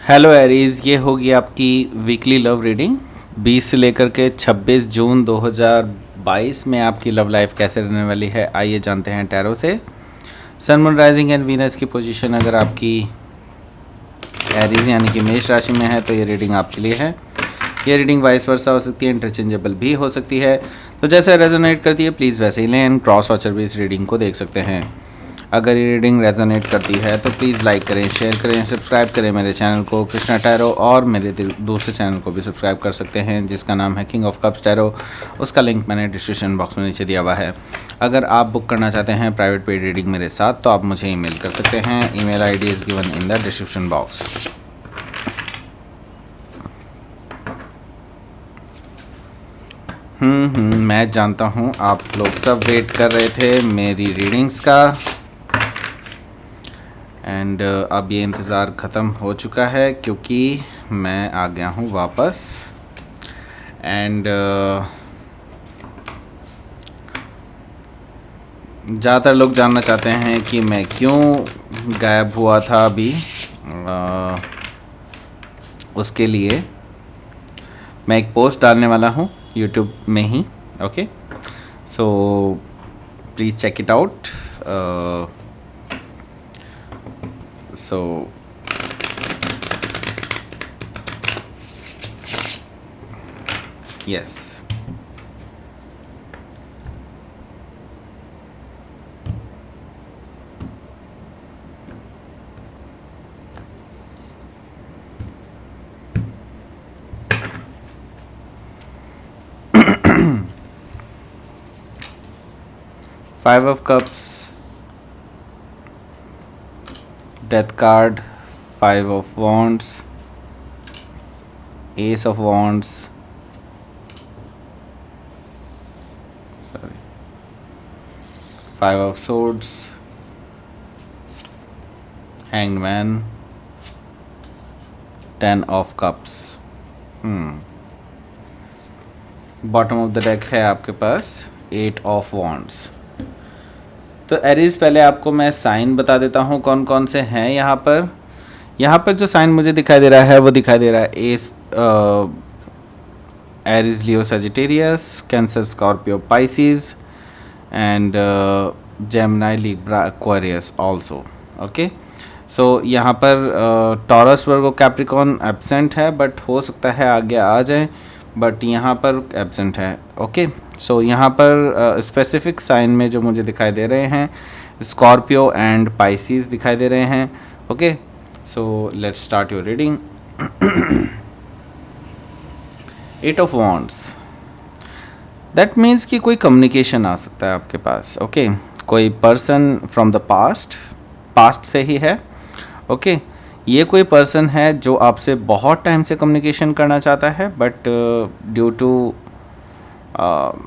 Hello Aries, ये होगी आपकी वीकली लव रीडिंग 20 से लेकर के 26 जून 2022 में आपकी लव लाइफ कैसे रहने वाली है। आइए जानते हैं टैरो से। Sun moon rising and Venus की पोजीशन अगर आपकी एरीज यानी कि मेष राशि में है तो ये रीडिंग आपके लिए है। ये रीडिंग वाइस वर्सा हो सकती है, इंटरचेंजेबल भी हो सकती है। तो जैसे रेजोनेट करती है प्लीज़ वैसे ही लें एंड क्रॉस वॉचर भी इस रीडिंग को देख सकते हैं। अगर ये रीडिंग रेजोनेट करती है तो प्लीज़ लाइक करें, शेयर करें, सब्सक्राइब करें मेरे चैनल को कृष्णा टैरो, और मेरे दूसरे चैनल को भी सब्सक्राइब कर सकते हैं जिसका नाम है किंग ऑफ कप्स टैरो। उसका लिंक मैंने डिस्क्रिप्शन बॉक्स में नीचे दिया हुआ है। अगर आप बुक करना चाहते हैं प्राइवेट पेड रीडिंग मेरे साथ तो आप मुझे ईमेल कर सकते हैं। Email ID is given in the description box. मैं जानता हूँ आप लोग सब वेट कर रहे थे मेरी रीडिंग्स का, एंड अब ये इंतज़ार ख़त्म हो चुका है क्योंकि मैं आ गया हूँ वापस। एंड ज़्यादातर लोग जानना चाहते हैं कि मैं क्यों गायब हुआ था अभी। उसके लिए मैं एक पोस्ट डालने वाला हूँ यूट्यूब में ही। Okay, so please check it out. So yes, 5 of Cups, Death card, 5 of Wands, Ace of Wands, sorry, 5 of Swords, Hanged Man, 10 of Cups। Bottom of the deck है आपके पास 8 of Wands। तो Aries, पहले आपको मैं sign बता देता हूँ कौन कौन से हैं यहाँ पर। यहाँ पर जो साइन मुझे दिखाई दे रहा है वो दिखाई दे रहा है Aries, Leo, Sagittarius, Cancer, Scorpio, Pisces and Gemini, Libra, Aquarius also. Okay, so यहाँ पर टॉरस, वर्गो, कैप्रिकॉन एब्सेंट है बट हो सकता है आगे आ जाए, बट यहाँ पर एब्सेंट है। ओके, सो यहाँ पर स्पेसिफिक साइन में जो मुझे दिखाई दे रहे हैं स्कॉर्पियो एंड पाइसिस दिखाई दे रहे हैं। Okay, so let's start your reading. 8 of Wands, that means कि कोई कम्युनिकेशन आ सकता है आपके पास। ओके, कोई पर्सन फ्रॉम द पास्ट से ही है। ओके, ये कोई पर्सन है जो आपसे बहुत टाइम से कम्युनिकेशन करना चाहता है, बट ड्यू टू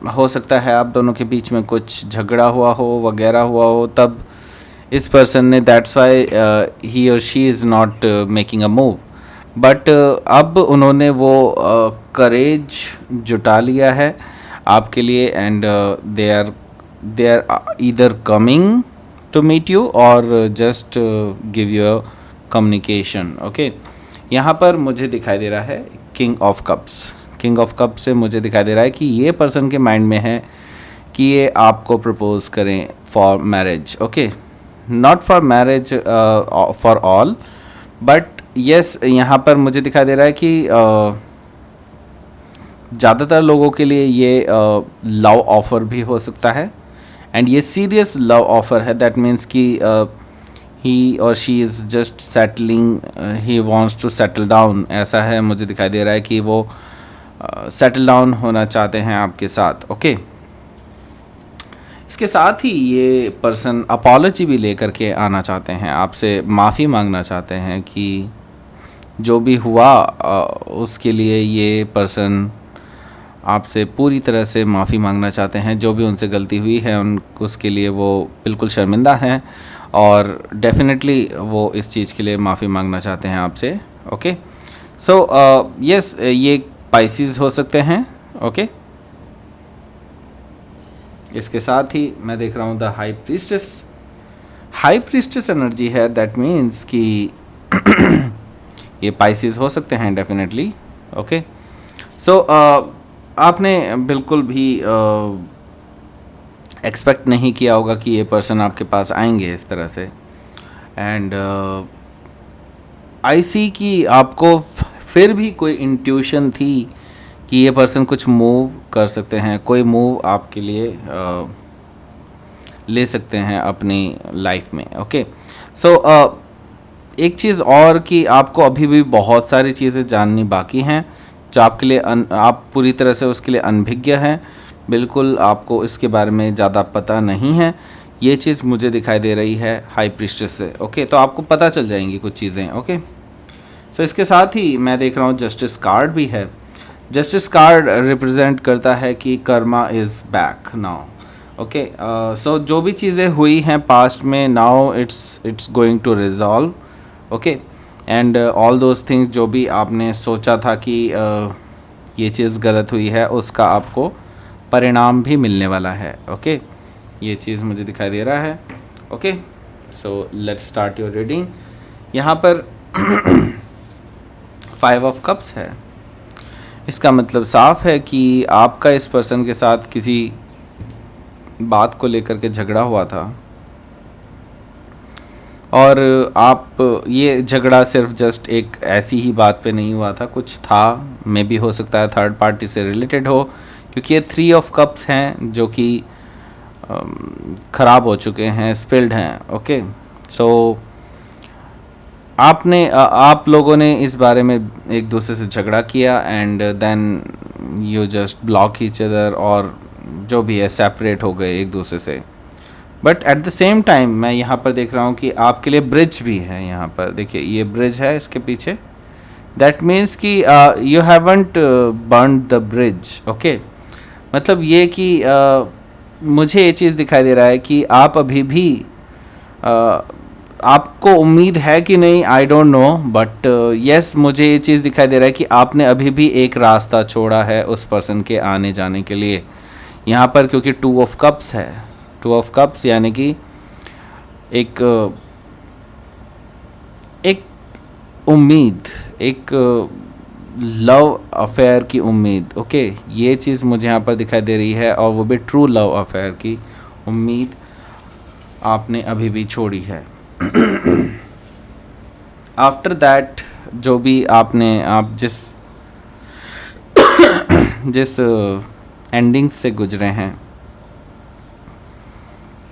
हो सकता है आप दोनों के बीच में कुछ झगड़ा हुआ हो वगैरह हुआ हो, तब इस पर्सन ने दैट्स वाई ही और she is not making a move. But अब उन्होंने वो करेज जुटा लिया है आपके लिए, and they are either coming to meet you और just give you a communication. Okay, यहाँ पर मुझे दिखाई दे रहा है king of cups. King of cup से मुझे दिखाई दे रहा है कि ये पर्सन के माइंड में है कि ये आपको प्रपोज करें for marriage. Okay, not for marriage for all, but yes, यहाँ पर मुझे दिखाई दे रहा है कि ज़्यादातर लोगों के लिए ये लव ऑफ़र भी हो सकता है, एंड ये सीरियस लव ऑफ़र है। दैट मीन्स कि ही और she is just settling, he wants to settle down. ऐसा है, मुझे दिखाई दे रहा है कि वो सेटल डाउन होना चाहते हैं आपके साथ। ओके, इसके साथ ही ये पर्सन अपॉलॉजी भी लेकर के आना चाहते हैं, आपसे माफ़ी मांगना चाहते हैं कि जो भी हुआ उसके लिए ये पर्सन आपसे पूरी तरह से माफ़ी मांगना चाहते हैं। जो भी उनसे गलती हुई है उसके लिए वो बिल्कुल शर्मिंदा हैं और डेफिनेटली वो इस चीज़ के लिए माफ़ी मांगना चाहते हैं आपसे। ओके, सो यस, ये पाइसिस हो सकते हैं। ओके, इसके साथ ही मैं देख रहा हूँ द हाई प्रीस्टेस एनर्जी है। दैट मीन्स कि ये पाइसिस हो सकते हैं डेफिनेटली। ओके, सो आपने बिल्कुल भी एक्सपेक्ट नहीं किया होगा कि ये पर्सन आपके पास आएंगे इस तरह से। एंड आई सी कि आपको फिर भी कोई इंट्यूशन थी कि ये पर्सन कुछ मूव कर सकते हैं, कोई मूव आपके लिए ले सकते हैं अपनी लाइफ में। ओके, सो एक चीज़ और कि आपको अभी भी बहुत सारी चीज़ें जाननी बाकी हैं जो आपके लिए आप पूरी तरह से उसके लिए अनभिज्ञ हैं, बिल्कुल आपको इसके बारे में ज़्यादा पता नहीं है। ये चीज़ मुझे दिखाई दे रही है हाई प्रीस्टेस से। ओके, तो आपको पता चल जाएंगी कुछ चीज़ें। ओके, सो इसके साथ ही मैं देख रहा हूँ जस्टिस कार्ड भी है। जस्टिस कार्ड रिप्रेजेंट करता है कि karma is back now. Okay, so जो भी चीज़ें हुई हैं पास्ट में, now it's going to resolve. Okay, and all those things जो भी आपने सोचा था कि ये चीज़ गलत हुई है, उसका आपको परिणाम भी मिलने वाला है। ओके, ये चीज़ मुझे दिखाई दे रहा है। Okay, so let's start your reading. यहाँ पर 5 ऑफ कप्स है। इसका मतलब साफ है कि आपका इस पर्सन के साथ किसी बात को लेकर के झगड़ा हुआ था, और आप ये झगड़ा सिर्फ जस्ट एक ऐसी ही बात पे नहीं हुआ था, कुछ था, मे भी हो सकता है थर्ड पार्टी से रिलेटेड हो, क्योंकि ये 3 ऑफ कप्स हैं जो कि ख़राब हो चुके हैं, स्पिल्ड हैं। ओके, सो आप लोगों ने इस बारे में एक दूसरे से झगड़ा किया and then you just block each other, और जो भी है सेपरेट हो गए एक दूसरे से। But at the same time मैं यहाँ पर देख रहा हूँ कि आपके लिए ब्रिज भी है। यहाँ पर देखिए ये ब्रिज है इसके पीछे, दैट मीन्स कि you haven't burn the bridge. Okay, मतलब ये कि मुझे ये चीज़ दिखाई दे रहा है कि आप अभी भी आपको उम्मीद है कि नहीं, I don't know, but yes मुझे ये चीज़ दिखाई दे रहा है कि आपने अभी भी एक रास्ता छोड़ा है उस पर्सन के आने जाने के लिए यहाँ पर, क्योंकि 2 ऑफ कप्स है। 2 ऑफ कप्स यानी कि एक उम्मीद, एक लव अफेयर की उम्मीद। ओके, ये चीज़ मुझे यहाँ पर दिखाई दे रही है, और वो भी ट्रू लव अफेयर की उम्मीद आपने अभी भी छोड़ी है। आफ्टर दैट जो भी आप जिस एंडिंग्स से गुजरे हैं,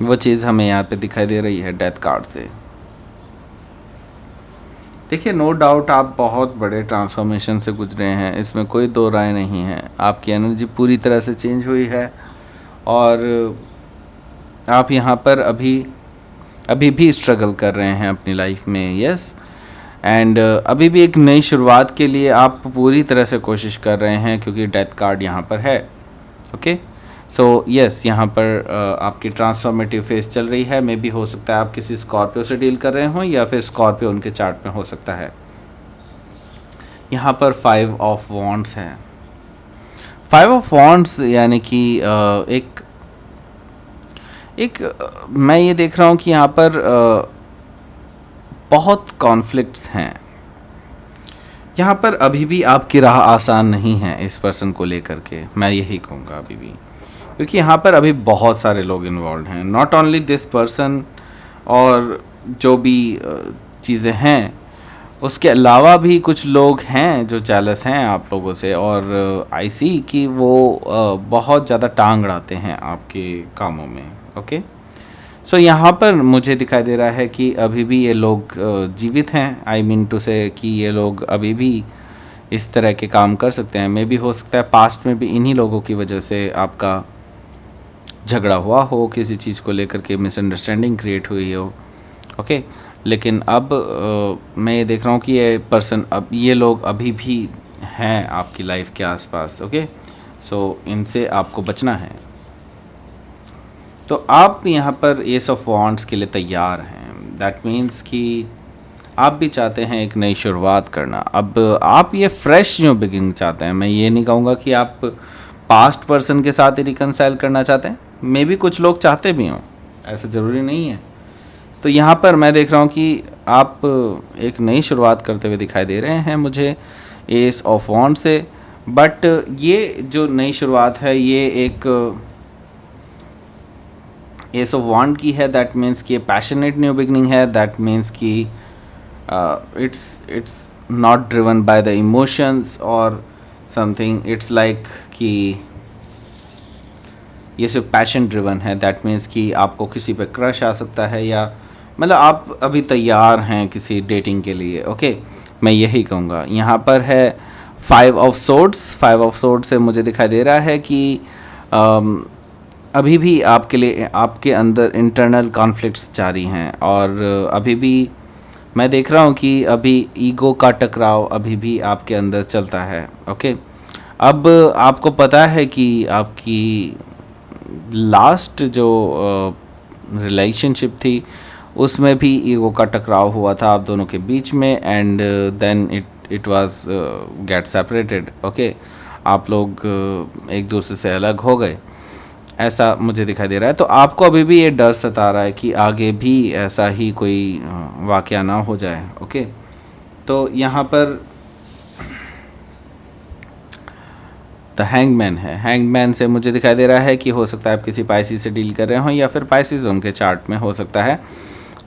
वो चीज़ हमें यहाँ पे दिखाई दे रही है डेथ कार्ड से। देखिए नो डाउट आप बहुत बड़े ट्रांसफॉर्मेशन से गुजरे हैं, इसमें कोई दो राय नहीं है। आपकी एनर्जी पूरी तरह से चेंज हुई है, और आप यहाँ पर अभी भी स्ट्रगल कर रहे हैं अपनी लाइफ में। यस, एंड अभी भी एक नई शुरुआत के लिए आप पूरी तरह से कोशिश कर रहे हैं, क्योंकि डेथ कार्ड यहाँ पर है। ओके, सो यस यहाँ पर आपकी ट्रांसफॉर्मेटिव फेज चल रही है। मे भी हो सकता है आप किसी स्कॉर्पियो से डील कर रहे हों, या फिर स्कॉर्पियो उनके चार्ट में हो सकता है। यहाँ पर 5 ऑफ वॉन्ड्स है। 5 ऑफ वॉन्ड्स यानी कि मैं ये देख रहा हूँ कि यहाँ पर बहुत कॉन्फ्लिक्ट्स हैं। यहाँ पर अभी भी आपकी राह आसान नहीं है इस पर्सन को लेकर के, मैं यही कहूँगा अभी भी, क्योंकि यहाँ पर अभी बहुत सारे लोग इन्वॉल्व हैं। नॉट ओनली दिस पर्सन, और जो भी चीज़ें हैं उसके अलावा भी कुछ लोग हैं जो जेलस हैं आप लोगों से, और आई सी कि वो बहुत ज़्यादा टांग अड़ाते हैं आपके कामों में। ओके, सो यहाँ पर मुझे दिखाई दे रहा है कि अभी भी ये लोग जीवित हैं। आई मीन टू से कि ये लोग अभी भी इस तरह के काम कर सकते हैं। मे भी हो सकता है पास्ट में भी इन्हीं लोगों की वजह से आपका झगड़ा हुआ हो, किसी चीज़ को लेकर के मिसअंडरस्टैंडिंग क्रिएट हुई हो। ओके, लेकिन अब मैं ये देख रहा हूँ कि ये लोग अभी भी हैं आपकी लाइफ के आसपास। ओके, सो इनसे आपको बचना है। तो आप यहाँ पर एस ऑफ वॉन्ड्स के लिए तैयार हैं। दैट मीन्स कि आप भी चाहते हैं एक नई शुरुआत करना। अब आप ये फ्रेश न्यू बिगिनिंग चाहते हैं। मैं ये नहीं कहूँगा कि आप पास्ट पर्सन के साथ ही रिकनसाइल करना चाहते हैं, मे बी कुछ लोग चाहते भी हों, ऐसा ज़रूरी नहीं है। तो यहाँ पर मैं देख रहा हूँ कि आप एक नई शुरुआत करते हुए दिखाई दे रहे हैं मुझे एस ऑफ वॉन्ड से। बट ये जो नई शुरुआत है ये एक एस ऑफ वॉन्ड की है। दैट मीन्स कि पैशनेट न्यू बिगनिंग है। दैट मीन्स कि it's not driven by the emotions और समथिंग। इट्स लाइक कि ये सिर्फ पैशन ड्रिवन है। दैट मीन्स कि आपको किसी पे क्रश आ सकता है या मतलब आप अभी तैयार हैं किसी डेटिंग के लिए। ओके, मैं यही कहूँगा। यहाँ पर है 5 ऑफ सोर्ड्स। 5 ऑफ सोर्ड्स से मुझे दिखाई दे रहा है कि अभी भी आपके लिए आपके अंदर इंटरनल कॉन्फ्लिक्ट्स जारी हैं और अभी भी मैं देख रहा हूँ कि अभी ईगो का टकराव अभी भी आपके अंदर चलता है। ओके, अब आपको पता है कि आपकी लास्ट जो रिलेशनशिप थी उसमें भी ईगो का टकराव हुआ था आप दोनों के बीच में and then it was get separated. Okay, आप लोग एक दूसरे से अलग हो गए, ऐसा मुझे दिखाई दे रहा है। तो आपको अभी भी ये डर सता रहा है कि आगे भी ऐसा ही कोई वाक़या ना हो जाए। ओके, तो यहाँ पर द हैंगमैन है। हैंगमैन से मुझे दिखाई दे रहा है कि हो सकता है आप किसी पाइसिस से डील कर रहे हों या फिर पाइसिस उनके चार्ट में हो सकता है।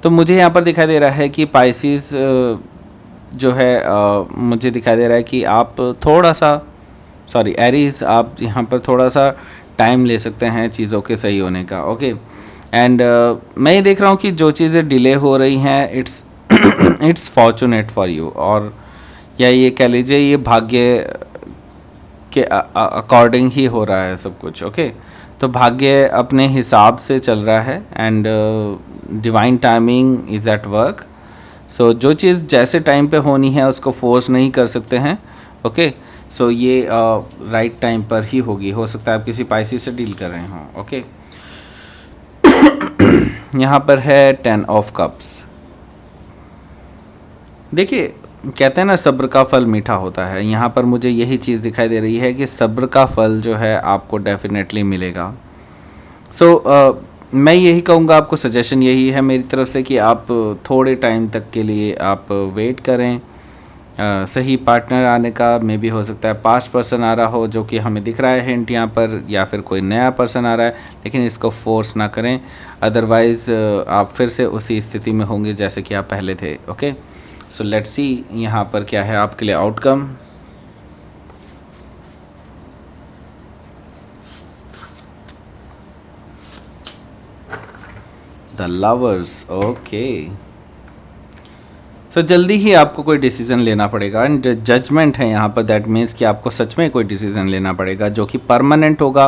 तो मुझे यहाँ पर दिखाई दे रहा है कि पाइसिस जो है मुझे दिखाई दे रहा है कि आप थोड़ा सा एरीज आप यहाँ पर थोड़ा सा टाइम ले सकते हैं चीज़ों के सही होने का। ओके, एंड मैं ये देख रहा हूँ कि जो चीज़ें डिले हो रही हैं इट्स फॉर्चुनेट फॉर यू, और या ये कह लीजिए ये भाग्य के अकॉर्डिंग ही हो रहा है सब कुछ। ओके, तो भाग्य अपने हिसाब से चल रहा है and divine timing is at work. So जो चीज़ जैसे टाइम पे होनी है उसको फोर्स नहीं कर सकते हैं। ओके, सो ये राइट टाइम पर ही होगी। हो सकता है आप किसी पाइसिस से डील कर रहे हों। ओके, यहाँ पर है 10 ऑफ कप्स। देखिए, कहते हैं ना सब्र का फल मीठा होता है। यहाँ पर मुझे यही चीज़ दिखाई दे रही है कि सब्र का फल जो है आपको डेफिनेटली मिलेगा। सो मैं यही कहूँगा, आपको सजेशन यही है मेरी तरफ से कि आप थोड़े टाइम तक के लिए आप वेट करें सही पार्टनर आने का। मे भी हो सकता है पास्ट पर्सन आ रहा हो जो कि हमें दिख रहा है हिंट यहाँ पर, या फिर कोई नया पर्सन आ रहा है, लेकिन इसको फोर्स ना करें, अदरवाइज़ आप फिर से उसी स्थिति में होंगे जैसे कि आप पहले थे। ओके, सो लेट्स सी यहाँ पर क्या है आपके लिए आउटकम। The lovers. ओके, सो जल्दी ही आपको कोई डिसीज़न लेना पड़ेगा एंड जजमेंट है यहाँ पर। दैट मीन्स कि आपको सच में कोई डिसीज़न लेना पड़ेगा जो कि परमानेंट होगा।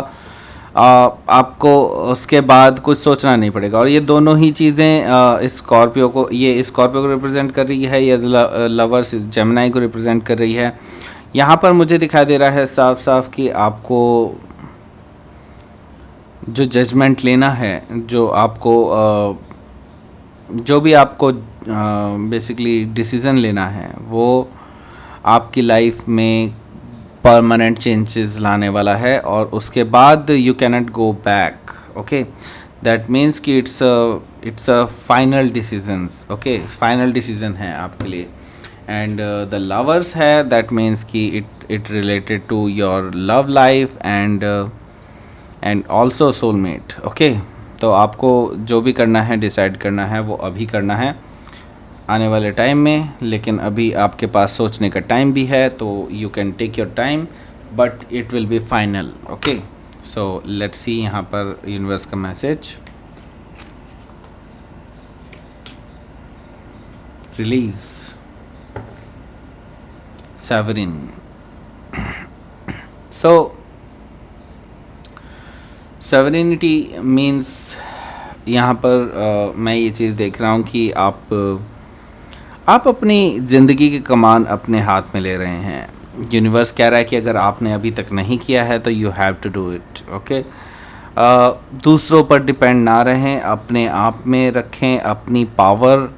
आपको उसके बाद कुछ सोचना नहीं पड़ेगा। और ये दोनों ही चीज़ें स्कॉर्पियो को रिप्रेजेंट कर रही है, या लवर्स जेमिनी को रिप्रेजेंट कर रही है। यहाँ पर मुझे दिखाई दे रहा है साफ साफ कि आपको जो जजमेंट लेना है, जो भी आपको बेसिकली डिसीज़न लेना है, वो आपकी लाइफ में परमानेंट चेंजेस लाने वाला है और उसके बाद you cannot go back. Okay, that means कि it's a final decisions. Okay, final decision है आपके लिए। एंड द लवर्स है, दैट मीन्स कि it related to your love life and also soulmate. Okay, तो आपको जो भी करना है, डिसाइड करना है, वो अभी करना है आने वाले टाइम में। लेकिन अभी आपके पास सोचने का टाइम भी है, तो you can take your time but it will be final. Okay, so let's see यहाँ पर यूनिवर्स का message. Release sovereign. So sovereignty means यहाँ पर मैं ये चीज़ देख रहा हूँ कि आप अपनी ज़िंदगी की कमान अपने हाथ में ले रहे हैं। यूनिवर्स कह रहा है कि अगर आपने अभी तक नहीं किया है तो you have to do it. Okay, दूसरों पर डिपेंड ना रहें, अपने आप में रखें, अपनी पावर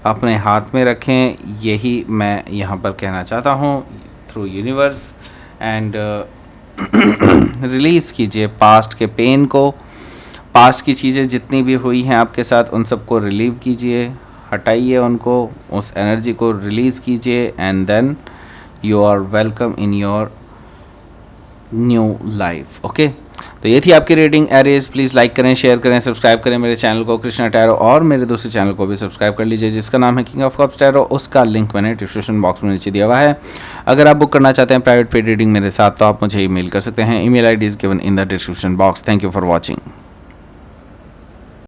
अपने हाथ में रखें। यही मैं यहाँ पर कहना चाहता हूँ थ्रू यूनिवर्स। एंड रिलीज़ कीजिए पास्ट के पेन को, पास्ट की चीज़ें जितनी भी हुई हैं आपके साथ उन सबको रिलीव कीजिए। हटाइए उनको, उस एनर्जी को रिलीज़ कीजिए and then you are welcome in your new life. Okay, तो ये थी आपकी रीडिंग एरीज। प्लीज़ लाइक करें, शेयर करें, सब्सक्राइब करें मेरे चैनल को कृष्णा टैरो, और मेरे दूसरे चैनल को भी सब्सक्राइब कर लीजिए जिसका नाम है किंग ऑफ कप्स टैरो। उसका लिंक मैंने डिस्क्रिप्शन बॉक्स में नीचे दिया हुआ है। अगर आप बुक करना चाहते हैं प्राइवेट पेड रीडिंग मेरे साथ तो आप मुझे ईमेल कर सकते हैं। Email ID is given in the description box. Thank you for watching.